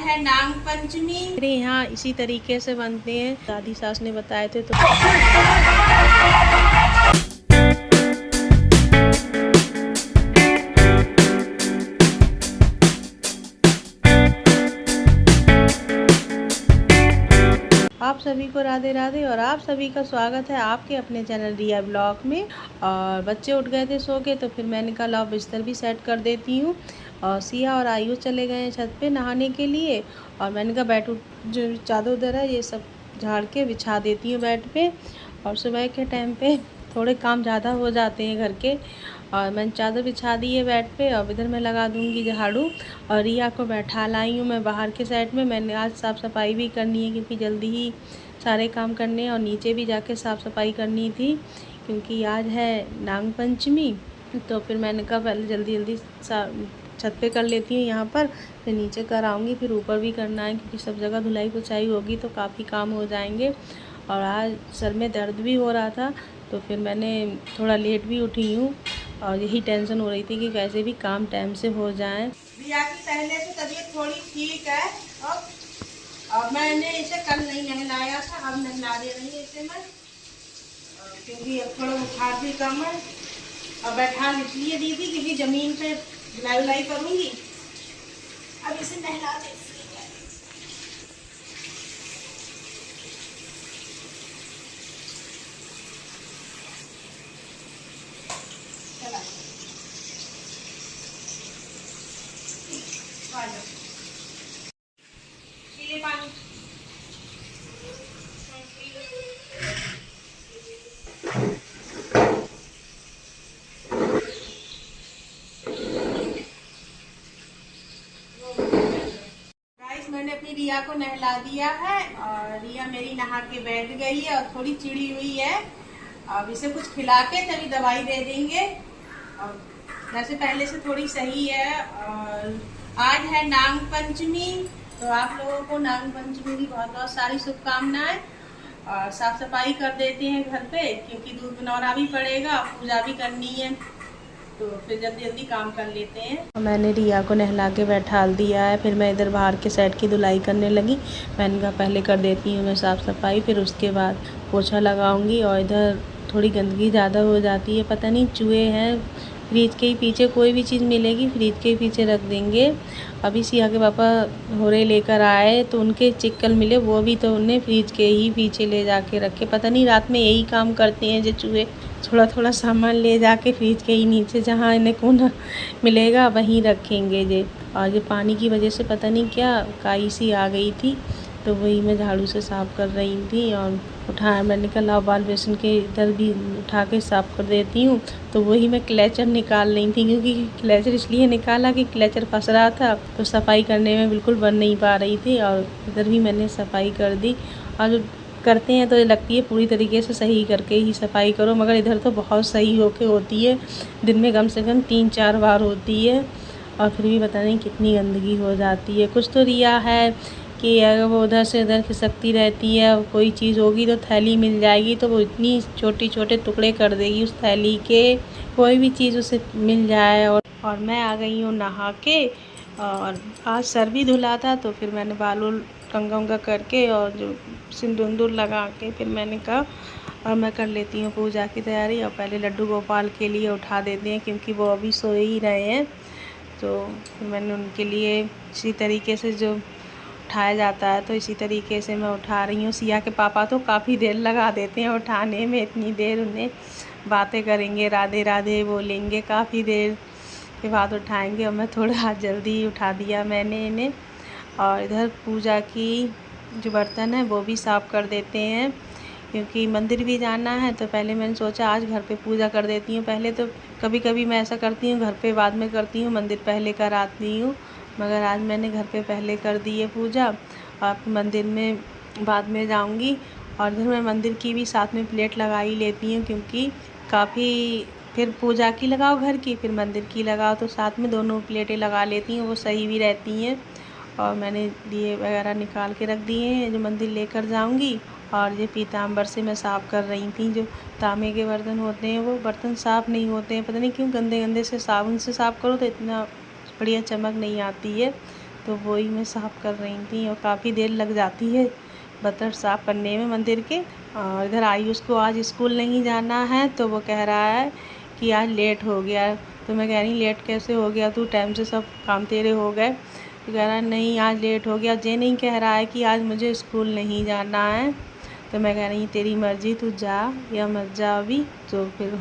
है नाग पंचमी। मेरे यहाँ इसी तरीके से बनते हैं, दादी सास ने बताए थे। तो आप सभी को राधे राधे और आप सभी का स्वागत है आपके अपने चैनल रिया ब्लॉग में। और बच्चे उठ गए थे सो के, तो फिर मैंने कहा लाओ बिस्तर भी सेट कर देती हूँ। और सिया और आयु चले गए हैं छत पे नहाने के लिए, और मैंने कहा बैठ जो चादर उधर है ये सब झाड़ के बिछा देती हूँ बेड पे। और सुबह के टाइम पे थोड़े काम ज़्यादा हो जाते हैं घर के, और मैंने चादर बिछा दी है बेड पे। और इधर मैं लगा दूँगी झाड़ू, और रिया को बैठा लाई हूँ मैं बाहर के साइड में। मैंने आज साफ़ सफाई भी करनी है क्योंकि जल्दी ही सारे काम करने हैं, और नीचे भी जाके साफ़ सफाई करनी थी क्योंकि आज है नाग पंचमी। तो फिर मैंने कहा पहले जल्दी जल्दी छत पे कर लेती हूँ यहाँ पर, फिर नीचे कर आऊँगी, फिर ऊपर भी करना है क्योंकि सब जगह धुलाई पुछाई होगी तो काफ़ी काम हो जाएंगे। और आज सर में दर्द भी हो रहा था, तो फिर मैंने थोड़ा लेट भी उठी हूँ, और यही टेंशन हो रही थी कि कैसे भी काम टाइम से हो जाए। रिया की पहले से तबीयत थोड़ी ठीक है, अब मैंने इसे कल नहीं नहलाया था, अब नहला दे रही है इसे मैं, क्योंकि अब थोड़ा बुखार भी कम है। अब बैठा इसलिए दी थी क्योंकि ज़मीन पे धुलाई उलाई करूँगी, अब इसे नहला दे। मैंने अपनी रिया को नहला दिया है, और रिया मेरी नहा के बैठ गई है और थोड़ी चिड़ी हुई है। अब इसे कुछ खिला के तभी दवाई दे देंगे। और वैसे पहले से थोड़ी सही है। और आज है नाग पंचमी, तो आप लोगों को नाग पंचमी की बहुत बहुत सारी शुभकामनाएं। और साफ सफाई कर देते हैं घर पे क्योंकि दूध बनौरा भी पड़ेगा, पूजा भी करनी है, तो फिर जल्दी जल्दी काम कर लेते हैं। मैंने रिया को नहला के बैठा दिया है, फिर मैं इधर बाहर के साइड की धुलाई करने लगी। मैंने कहा पहले कर देती हूँ मैं साफ़ सफाई, फिर उसके बाद पोछा लगाऊंगी। और इधर थोड़ी गंदगी ज़्यादा हो जाती है, पता नहीं चूहे हैं। फ्रिज के ही पीछे कोई भी चीज़ मिलेगी फ्रिज के ही पीछे रख देंगे। अभी सिया के पापा होरे लेकर आए तो उनके चिक्कल मिले, वो भी तो उन्हें फ्रिज के ही पीछे ले जाके रखे। पता नहीं रात में यही काम करते हैं जो चूहे, थोड़ा थोड़ा सामान ले जाके फ्रिज के ही नीचे जहाँ इन्हें कौन मिलेगा वहीं रखेंगे जे। और ये पानी की वजह से पता नहीं क्या काई सी आ गई थी, तो वही मैं झाड़ू से साफ़ कर रही थी। और उठाया मैंने कहा लाओ बाल बेसन के इधर भी उठा के साफ़ कर देती हूँ। तो वही मैं क्लेचर निकाल रही थी, क्योंकि क्लेचर इसलिए निकाला कि क्लेचर फंस रहा था, तो सफाई करने में बिल्कुल बन नहीं पा रही थी। और इधर भी मैंने सफाई कर दी। और करते हैं तो ये लगती है पूरी तरीके से सही करके ही सफाई करो, मगर इधर तो बहुत सही होके होती है, दिन में कम से कम 3-4 बार होती है। और फिर भी पता नहीं कितनी गंदगी हो जाती है। कुछ तो रिया है कि अगर वो उधर से उधर खिसकती रहती है, कोई चीज़ होगी तो थैली मिल जाएगी तो वो इतनी छोटे छोटे टुकड़े कर देगी उस थैली के, कोई भी चीज़ उसे मिल जाए। और मैं आ गई हूँ नहा के, और आज सर भी धुला था, तो फिर मैंने बाल उल कंघा उंगा करके और जो सिंदूर लगा के फिर मैंने कहा और मैं कर लेती हूँ पूजा की तैयारी। और पहले लड्डू गोपाल के लिए उठा देते हैं क्योंकि वो अभी सोए ही रहे हैं, तो फिर मैंने उनके लिए इसी तरीके से जो उठाया जाता है तो इसी तरीके से मैं उठा रही हूँ। सिया के पापा तो काफ़ी देर लगा देते हैं उठाने में, इतनी देर उन्हें बातें करेंगे, राधे राधे बोलेंगे, काफ़ी देर के बाद उठाएंगे। और मैं थोड़ा जल्दी उठा दिया मैंने इन्हें। और इधर पूजा की जो बर्तन है वो भी साफ़ कर देते हैं क्योंकि मंदिर भी जाना है, तो पहले मैंने सोचा आज घर पे पूजा कर देती हूँ। पहले तो कभी कभी मैं ऐसा करती हूँ घर पे बाद में करती हूँ, मंदिर पहले कराती हूँ, मगर आज मैंने घर पे पहले कर दी है पूजा। और मंदिर में बाद में जाऊँगी। और इधर मैं मंदिर की भी साथ में प्लेट लगा ही लेती हूँ क्योंकि काफ़ी फिर पूजा की लगाओ घर की, फिर मंदिर की लगाओ, तो साथ में दोनों प्लेटें लगा लेती हूँ, वो सही भी रहती हैं। और मैंने दिए वगैरह निकाल के रख दिए हैं जो मंदिर लेकर जाऊंगी। और ये पीताम्बर से मैं साफ़ कर रही थी, जो तांबे के बर्तन होते हैं वो बर्तन साफ़ नहीं होते हैं, पता नहीं क्यों गंदे गंदे से साबुन से साफ़ करो तो इतना बढ़िया चमक नहीं आती है। तो वही मैं साफ़ कर रही थी और काफ़ी देर लग जाती है बर्तन साफ़ करने में मंदिर के। और इधर आयुष को आज स्कूल नहीं जाना है तो वो कह रहा है कि आज लेट हो गया। तो मैं कह रही लेट कैसे हो गया, तू टाइम से सब काम तेरे हो गए। तो कह रहा है नहीं आज लेट हो गया। ये नहीं कह रहा है कि आज मुझे स्कूल नहीं जाना है। तो मैं कह रही तेरी मर्ज़ी, तू जा या मत जा अभी। तो फिर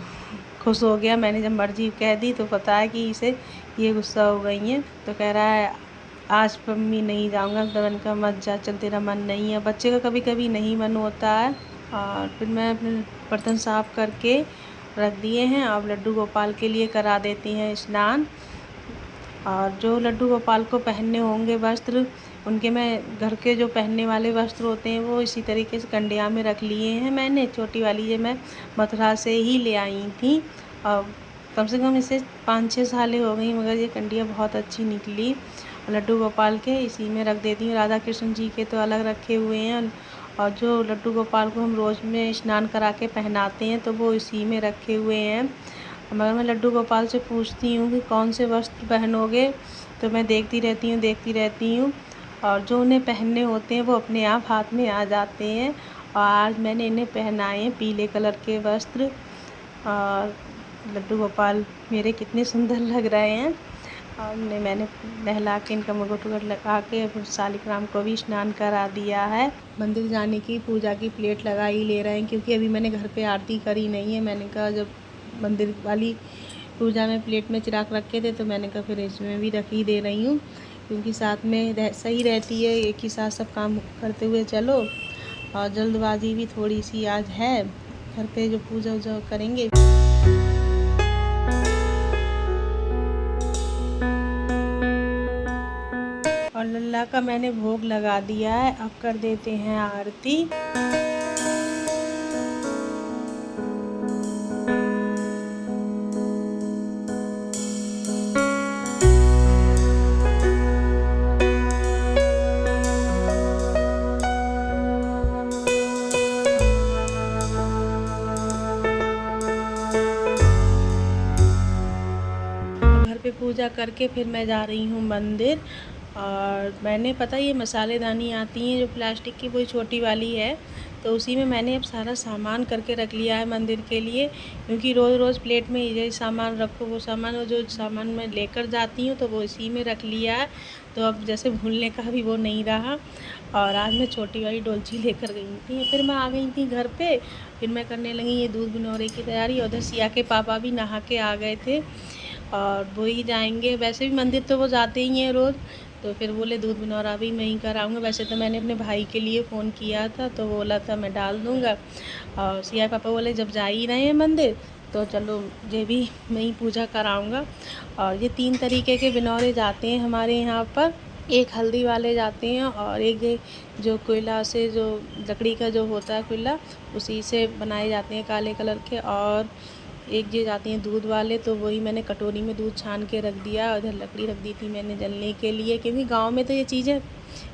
खुश हो गया। मैंने जब मर्ज़ी कह दी तो पता है कि इसे ये गुस्सा हो गई हैं। तो कह रहा है आज मम्मी नहीं जाऊँगा। तो मैंने कहा मत जा, चल तेरा मन नहीं है। बच्चे का कभी कभी नहीं मन होता है। और फिर मैं अपने बर्तन साफ़ करके रख दिए हैं। अब लड्डू गोपाल के लिए करा देती हैं स्नान। और जो लड्डू गोपाल को पहनने होंगे वस्त्र, उनके मैं घर के जो पहनने वाले वस्त्र होते हैं वो इसी तरीके से कंडिया में रख लिए हैं मैंने। छोटी वाली ये मैं मथुरा से ही ले आई थी और कम से कम इसे 5-6 सालें हो गई, मगर ये कंडिया बहुत अच्छी निकली। लड्डू गोपाल के इसी में रख देती हूँ। राधा कृष्ण जी के तो अलग रखे हुए हैं और जो लड्डू गोपाल को हम रोज़ में स्नान करा के पहनाते हैं तो वो इसी में रखे हुए हैं। मगर मैं लड्डू गोपाल से पूछती हूँ कि कौन से वस्त्र पहनोगे, तो मैं देखती रहती हूँ और जो उन्हें पहनने होते हैं वो अपने आप हाथ में आ जाते हैं। और आज मैंने इन्हें पहनाए हैं पीले कलर के वस्त्र। और लड्डू गोपाल मेरे कितने सुंदर लग रहे हैं। और मैंने नहला के इनका मुकुट लगा के फिर शालिग्राम को भी स्नान करा दिया है। मंदिर जाने की पूजा की प्लेट लगा ही ले रहे हैं क्योंकि अभी मैंने घर पे आरती करी नहीं है। मैंने कहा जब मंदिर वाली पूजा में प्लेट में चिराग रखे थे तो मैंने कहा फिर इसमें भी रख ही दे रही हूँ क्योंकि साथ में सही रहती है, एक ही साथ सब काम करते हुए चलो। और जल्दबाजी भी थोड़ी सी आज है, घर पे जो पूजा वूजा करेंगे। और लल्ला का मैंने भोग लगा दिया है। अब कर देते हैं आरती। पे पूजा करके फिर मैं जा रही हूँ मंदिर। और मैंने पता ये मसालेदानी आती हैं जो प्लास्टिक की, वही छोटी वाली है, तो उसी में मैंने अब सारा सामान करके रख लिया है मंदिर के लिए। क्योंकि रोज़ रोज़ प्लेट में ये सामान रखो वो सामान, और जो सामान मैं लेकर जाती हूँ तो वो इसी में रख लिया है। तो अब जैसे भूलने का भी वो नहीं रहा। और आज मैं छोटी वाली डोलची लेकर गई थी। फिर मैं आ गई थी घर पे। फिर मैं करने लगी ये दूध बनौरे की तैयारी। उधर सिया के पापा भी नहा के आ गए थे और वो ही जाएंगे। वैसे भी मंदिर तो वो जाते ही हैं रोज़, तो फिर बोले दूध बनौरा भी मैं ही कराऊँगा। वैसे तो मैंने अपने भाई के लिए फ़ोन किया था तो बोला था मैं डाल दूँगा। और सिया पापा बोले जब जा ही रहे हैं मंदिर तो चलो ये भी मैं ही पूजा कराऊँगा। और ये 3 तरीके के बनौरे जाते हैं हमारे यहाँ पर। एक हल्दी वाले जाते हैं और एक जो कोयला से, जो लकड़ी का जो होता है कोयला, उसी से बनाए जाते हैं काले कलर के। और एक ये जाती हैं दूध वाले, तो वही मैंने कटोरी में दूध छान के रख दिया। उधर लकड़ी रख दी थी मैंने जलने के लिए, क्योंकि गांव में तो ये चीज़ें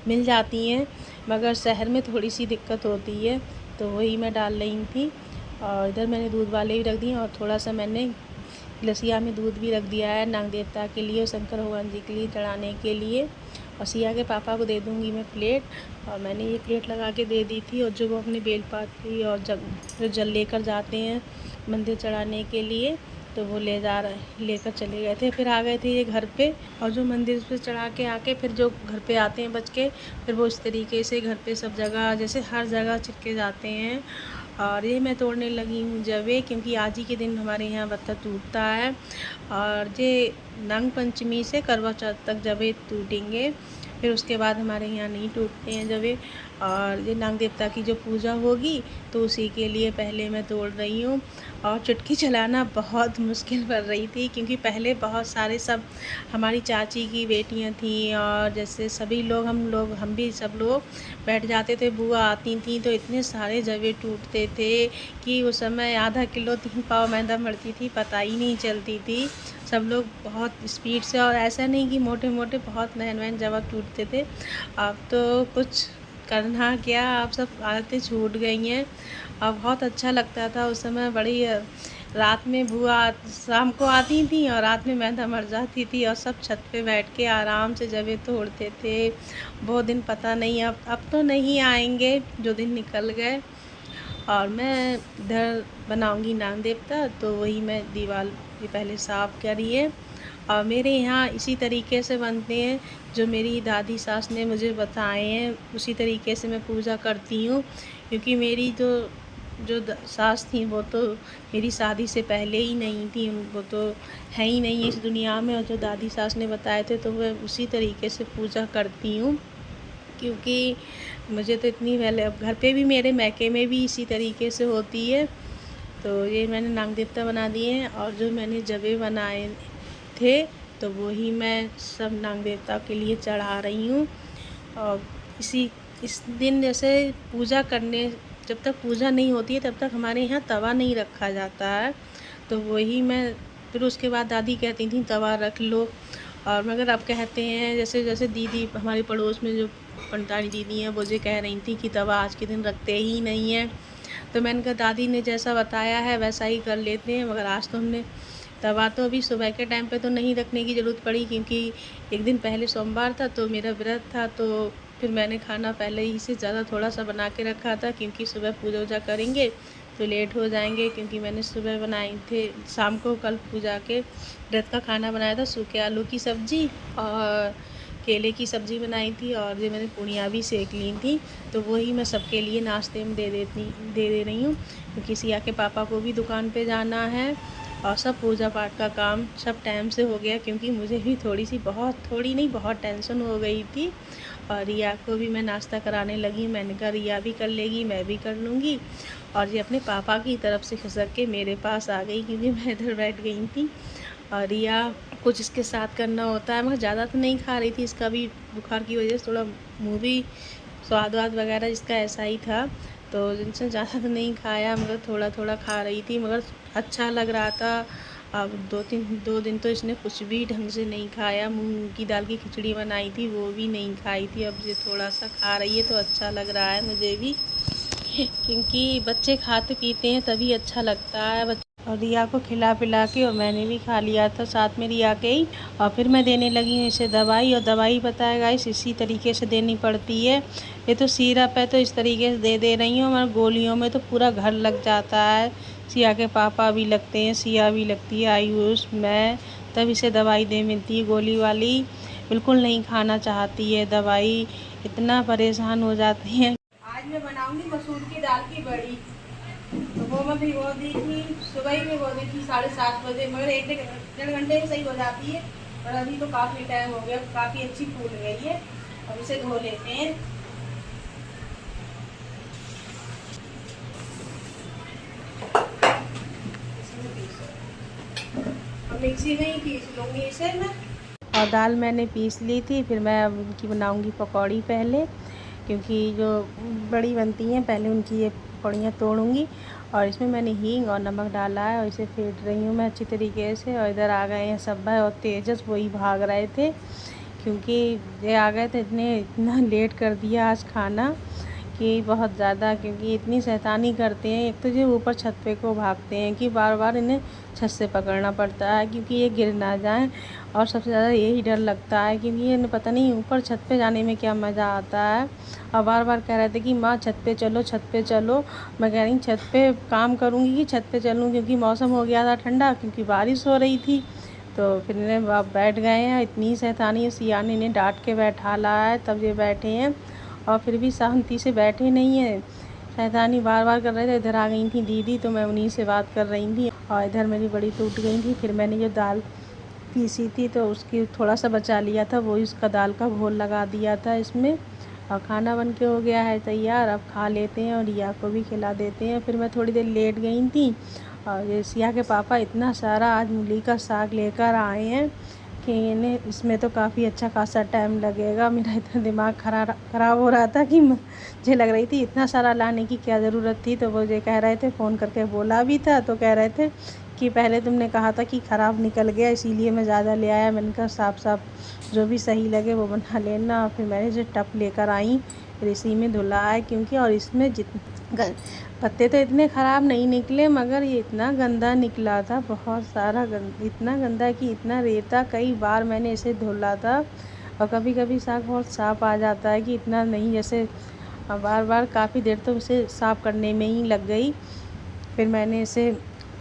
मिल जाती हैं मगर शहर में थोड़ी सी दिक्कत होती है, तो वही मैं डाल रही थी। और इधर मैंने दूध वाले भी रख दिए और थोड़ा सा मैंने लसिया में दूध भी रख दिया है नाग देवता के लिए और शंकर भगवान जी के लिए चढ़ाने के लिए। और सिया के पापा को दे दूँगी मैं प्लेट। और मैंने ये प्लेट लगा के दे दी थी। और जो वो अपनी बेलपाती और जो जल लेकर जाते हैं मंदिर चढ़ाने के लिए, तो वो लेकर चले गए थे। फिर आ गए थे ये घर पे। और जो मंदिर पे चढ़ा के आके फिर जो घर पे आते हैं बच के, फिर वो इस तरीके से घर पे सब जगह, जैसे हर जगह छिटके जाते हैं। और ये मैं तोड़ने लगी हूँ जवे, क्योंकि आज ही के दिन हमारे यहाँ बत्ता टूटता है। और ये नाग पंचमी से करवा चौथ तक जवे टूटेंगे, फिर उसके बाद हमारे यहाँ नहीं टूटते हैं जवे। और ये नाग देवता की जो पूजा होगी तो उसी के लिए पहले मैं तोड़ रही हूँ। और चुटकी चलाना बहुत मुश्किल पड़ रही थी, क्योंकि पहले बहुत सारे सब हमारी चाची की बेटियाँ थीं और जैसे सभी लोग हम भी सब लोग बैठ जाते थे। बुआ आती थी तो इतने सारे जवे टूटते थे कि उस समय आधा किलो 3 पाव मैदा मरती थी, पता ही नहीं चलती थी। सब लोग बहुत स्पीड से, और ऐसा नहीं कि मोटे मोटे, बहुत नैन जवा टूटते थे। अब तो कुछ करना क्या, अब सब आदतें छूट गई हैं। और बहुत अच्छा लगता था उस समय, बड़ी रात में बुआ शाम को आती थी और रात में मैदा मर जाती थी और सब छत पे बैठ के आराम से जवे तोड़ते थे। वो दिन पता नहीं, अब तो नहीं आएंगे, जो दिन निकल गए। और मैं इधर बनाऊंगी नाग देवता, तो वही मैं दीवार भी पहले साफ़ करिए। और मेरे यहाँ इसी तरीके से बनते हैं, जो मेरी दादी सास ने मुझे बताए हैं, उसी तरीके से मैं पूजा करती हूँ। क्योंकि मेरी जो सास थी वो तो मेरी शादी से पहले ही नहीं थी, वो तो है ही नहीं इस दुनिया में। और जो दादी सास ने बताए थे तो मैं उसी तरीके से पूजा करती हूँ। क्योंकि मुझे तो इतनी पहले, अब घर पे भी मेरे मैके में भी इसी तरीके से होती है। तो ये मैंने नाग देवता बना दिए हैं। और जो मैंने जवे बनाए थे तो वही मैं सब नाग देवता के लिए चढ़ा रही हूँ। और इस दिन जैसे पूजा करने, जब तक पूजा नहीं होती है तब तक हमारे यहाँ तवा नहीं रखा जाता है। तो वही मैं, फिर उसके बाद दादी कहती थी तवा रख लो। और मगर अब कहते हैं, जैसे जैसे दीदी हमारे पड़ोस में जो पंटाली दीदी हैं वो जो कह रही थी कि तवा आज के दिन रखते ही नहीं है। तो मैंने कहा दादी ने जैसा बताया है वैसा ही कर लेते हैं। मगर आज तो हमने तवा तो अभी सुबह के टाइम पे तो नहीं रखने की ज़रूरत पड़ी, क्योंकि एक दिन पहले सोमवार था तो मेरा व्रत था। तो फिर मैंने खाना पहले ही से ज़्यादा थोड़ा सा बना के रखा था, क्योंकि सुबह पूजा वूजा करेंगे तो लेट हो जाएंगे। क्योंकि मैंने सुबह बनाए थे, शाम को कल पूजा के व्रत का खाना बनाया था, सूखे आलू की सब्ज़ी और केले की सब्ज़ी बनाई थी। और जो मैंने पूड़ियाँ भी सेक ली थी, तो वही मैं सबके लिए नाश्ते में दे रही हूँ। क्योंकि सिया के पापा को भी दुकान पे जाना है और सब पूजा पाठ का काम सब टाइम से हो गया। क्योंकि मुझे भी थोड़ी नहीं बहुत टेंशन हो गई थी। और रिया को भी मैं नाश्ता कराने लगी। मैंने कहा रिया भी कर लेगी, मैं भी कर लूँगी। और ये अपने पापा की तरफ से खिसक के मेरे पास आ गई, क्योंकि मैं इधर बैठ गई थी। और रिया कुछ इसके साथ करना होता है, मगर ज़्यादा तो नहीं खा रही थी, इसका भी बुखार की वजह से थोड़ा मुँह भी स्वाद वाद इसका ऐसा ही था। तो जिनसे ज़्यादा तो नहीं खाया, मगर थोड़ा थोड़ा खा रही थी, मगर अच्छा लग रहा था। अब 2 दिन तो इसने कुछ भी ढंग से नहीं खाया। मूंग की दाल की खिचड़ी बनाई थी वो भी नहीं खाई थी। अब ये थोड़ा सा खा रही है तो अच्छा लग रहा है मुझे भी, क्योंकि बच्चे खाते पीते हैं तभी अच्छा लगता है। और रिया को खिला पिला के, और मैंने भी खा लिया था साथ में रिया के ही। और फिर मैं देने लगी हूँ इसे दवाई। और दवाई बताया गाइस इसी तरीके से देनी पड़ती है। ये तो सिरप है तो इस तरीके से दे रही हूँ, मगर गोलियों में तो पूरा घर लग जाता है। सिया के पापा भी लगते हैं, सिया भी लगती है, आयुष, मैं, तब इसे दवाई दे मिलती है गोली वाली। बिल्कुल नहीं खाना चाहती है दवाई, इतना परेशान हो जाती हैं। आज मैं बनाऊंगी मसूर की दाल की बड़ी। तो वो मैं भिगो दी थी, सुबह ही भिगो दी थी 7:30 बजे, मगर 1-1.5 घंटे में सही हो जाती है। और अभी तो काफ़ी टाइम हो गया, काफ़ी अच्छी फूल गई है। अब इसे धो लेते हैं। मिक्सी में ही पीस लूँगी इसे मैं। और दाल मैंने पीस ली थी, फिर मैं अब उनकी बनाऊँगी पकौड़ी पहले, क्योंकि जो बड़ी बनती हैं पहले उनकी ये पकौड़ियाँ तोड़ूँगी। और इसमें मैंने हींग और नमक डाला है और इसे फेंट रही हूँ मैं अच्छी तरीके से। और इधर आ गए हैं सब्बा और तेजस, वही भाग रहे थे, क्योंकि ये आ गए थे, इतना लेट कर दिया आज खाना कि बहुत ज़्यादा। क्योंकि इतनी शैतानी करते हैं, एक तो ये ऊपर छत पे को भागते हैं कि बार बार इन्हें छत से पकड़ना पड़ता है, क्योंकि ये गिर ना जाएं। और सबसे ज़्यादा यही डर लगता है, क्योंकि ये पता नहीं ऊपर छत पे जाने में क्या मज़ा आता है। और बार बार कह रहे थे कि माँ छत पे चलो, छत पे चलो। मैं कह रही छत पे काम करूँगी कि छत पे चलूँ, क्योंकि मौसम हो गया था ठंडा, क्योंकि बारिश हो रही थी। तो फिर इन्हें बैठ गए हैं। इतनी शैतानी, सिया ने इन्हें डांट के बैठा ला है तब ये बैठे हैं। और फिर भी शांति से बैठे नहीं है, शैतानी बार बार कर रहे थे। इधर आ गई थी दीदी, तो मैं उन्हीं से बात कर रही थी। और इधर मेरी बड़ी टूट गई थी। फिर मैंने जो दाल पीसी थी तो उसकी थोड़ा सा बचा लिया था, वो इसका दाल का घोल लगा दिया था इसमें। और खाना बन के हो गया है तैयार, अब खा लेते हैं और रिया को भी खिला देते हैं। फिर मैं थोड़ी देर लेट गई थी। और ये सिया के पापा इतना सारा आज मूली का साग लेकर आए हैं कि इन्हें इसमें तो काफ़ी अच्छा खासा टाइम लगेगा। मेरा इतना दिमाग ख़राब हो रहा था कि मुझे लग रही थी इतना सारा लाने की क्या ज़रूरत थी। तो वो ये कह रहे थे, फ़ोन करके बोला भी था, तो कह रहे थे कि पहले तुमने कहा था कि ख़राब निकल गया इसीलिए मैं ज़्यादा ले आया। मैंने कहा साफ साफ जो भी सही लगे वो बना लेना। फिर मैंने जो टप लेकर आई, फिर इसी में धुला है, क्योंकि और इसमें पत्ते तो इतने ख़राब नहीं निकले, मगर ये इतना गंदा निकला था, बहुत सारा इतना गंदा कि इतना रेता, कई बार मैंने इसे धुला था। और कभी कभी साग बहुत साफ आ जाता है कि इतना नहीं, जैसे बार बार काफ़ी देर तो उसे साफ़ करने में ही लग गई। फिर मैंने इसे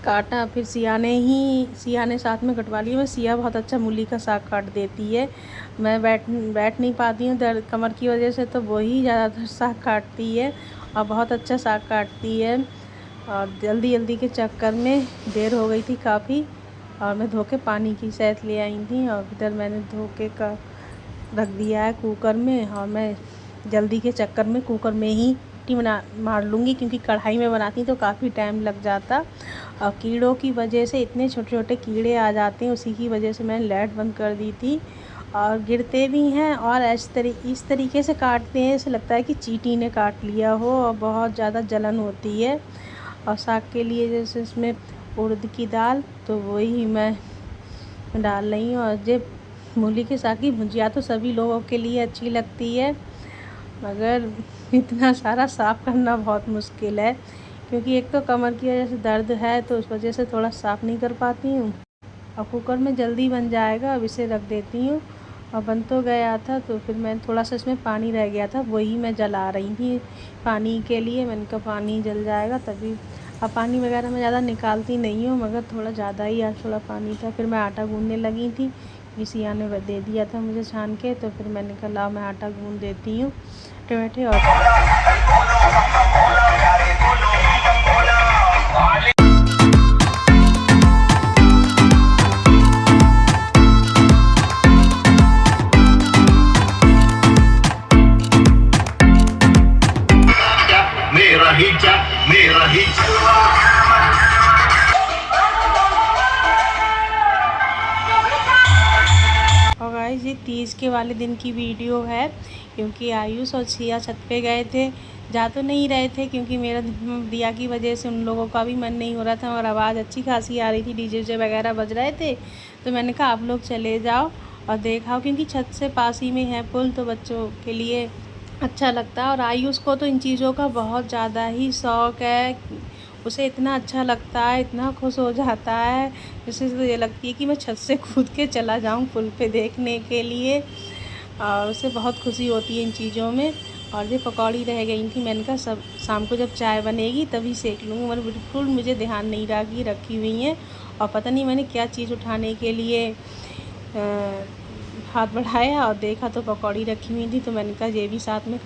काटा, फिर सिया ने साथ में कटवा लिया। मैं सिया बहुत अच्छा मूली का साग काट देती है। मैं बैठ नहीं पाती हूँ दर्द कमर की वजह से, तो वही ज़्यादातर साग काटती है और बहुत अच्छा साग काटती है। और जल्दी के चक्कर में देर हो गई थी काफ़ी, और मैं धो के पानी की सैत ले आई थी, और इधर मैंने धो के का रख दिया है कुकर में। और मैं जल्दी के चक्कर में कुकर में ही मार लूँगी, क्योंकि कढ़ाई में बनाती तो काफ़ी टाइम लग जाता। और कीड़ों की वजह से इतने छोटे छोटे कीड़े आ जाते हैं, उसी की वजह से मैंने लाइट बंद कर दी थी। और गिरते भी हैं, और इस तरीके से काटते हैं, ऐसे लगता है कि चींटी ने काट लिया हो, और बहुत ज़्यादा जलन होती है। और साग के लिए जैसे इसमें उड़द की दाल, तो वही मैं डाल रही हूँ। और जो मूली के साग की भुजिया तो सभी लोगों के लिए अच्छी लगती है, मगर इतना सारा साफ़ करना बहुत मुश्किल है, क्योंकि एक तो कमर की वजह से दर्द है, तो उस वजह से थोड़ा साफ़ नहीं कर पाती हूँ। और कुकर में जल्दी बन जाएगा, अब इसे रख देती हूँ। और बन तो गया था, तो फिर मैं थोड़ा सा इसमें पानी रह गया था, वही मैं जला रही थी पानी के लिए। मैंने कहा पानी जल जाएगा तभी। अब पानी वगैरह मैं ज़्यादा निकालती नहीं हूँ, मगर थोड़ा ज़्यादा ही आज थोड़ा पानी था। फिर मैं आटा गूँधने लगी थी, सिया ने दे दिया था मुझे छान के, तो फिर मैंने कहा लाओ मैं आटा गूँध देती हूँ टमाटे। और गाइस ये तीज के वाले दिन की वीडियो है, क्योंकि आयुष और सिया छत पे गए थे। जा तो नहीं रहे थे, क्योंकि मेरा दिया की वजह से उन लोगों का भी मन नहीं हो रहा था, और आवाज़ अच्छी खासी आ रही थी, डीजे वगैरह बज रहे थे। तो मैंने कहा आप लोग चले जाओ और देखाओ, क्योंकि छत से पास ही में है पुल, तो बच्चों के लिए अच्छा लगता है। और आयुष को तो इन चीज़ों का बहुत ज़्यादा ही शौक़ है, उसे इतना अच्छा लगता है, इतना खुश हो जाता है, जिससे तो ये लगती है कि मैं छत से कूद के चला जाऊं पुल पे देखने के लिए। और उसे बहुत खुशी होती है इन चीज़ों में। और ये पकौड़ी रह गई थी, मैंने कहा सब शाम को जब चाय बनेगी तभी सेक लूँगी, मगर बिल्कुल मुझे ध्यान नहीं रहा कि रखी हुई हैं। और पता नहीं मैंने क्या चीज़ उठाने के लिए हाथ बढ़ाया और देखा तो पकौड़ी रखी हुई थी, तो मैंने कहा ये भी साथ में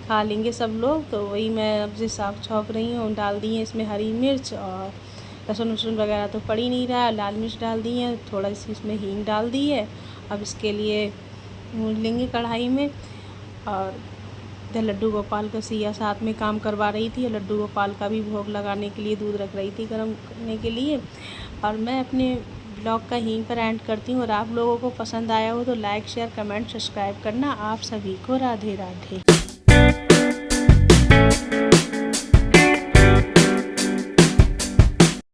खा लेंगे सब लोग। तो वही मैं अब से साग छौंक रही हूँ, डाल दी है इसमें हरी मिर्च, और लहसुन वगैरह तो पड़ ही नहीं रहा, लाल मिर्च डाल दी है, थोड़ा सी इसमें हींग डाल दी है। अब इसके लिए भून लेंगे कढ़ाई में। और इधर लड्डू गोपाल का सिया साथ में काम करवा रही थी, और लड्डू गोपाल का भी भोग लगाने के लिए दूध रख रही थी गर्म करने के लिए। और मैं अपने ब्लॉग का यहीं पर एंड करती हूँ, और आप लोगों को पसंद आया हो तो लाइक शेयर कमेंट सब्सक्राइब करना। आप सभी को राधे राधे।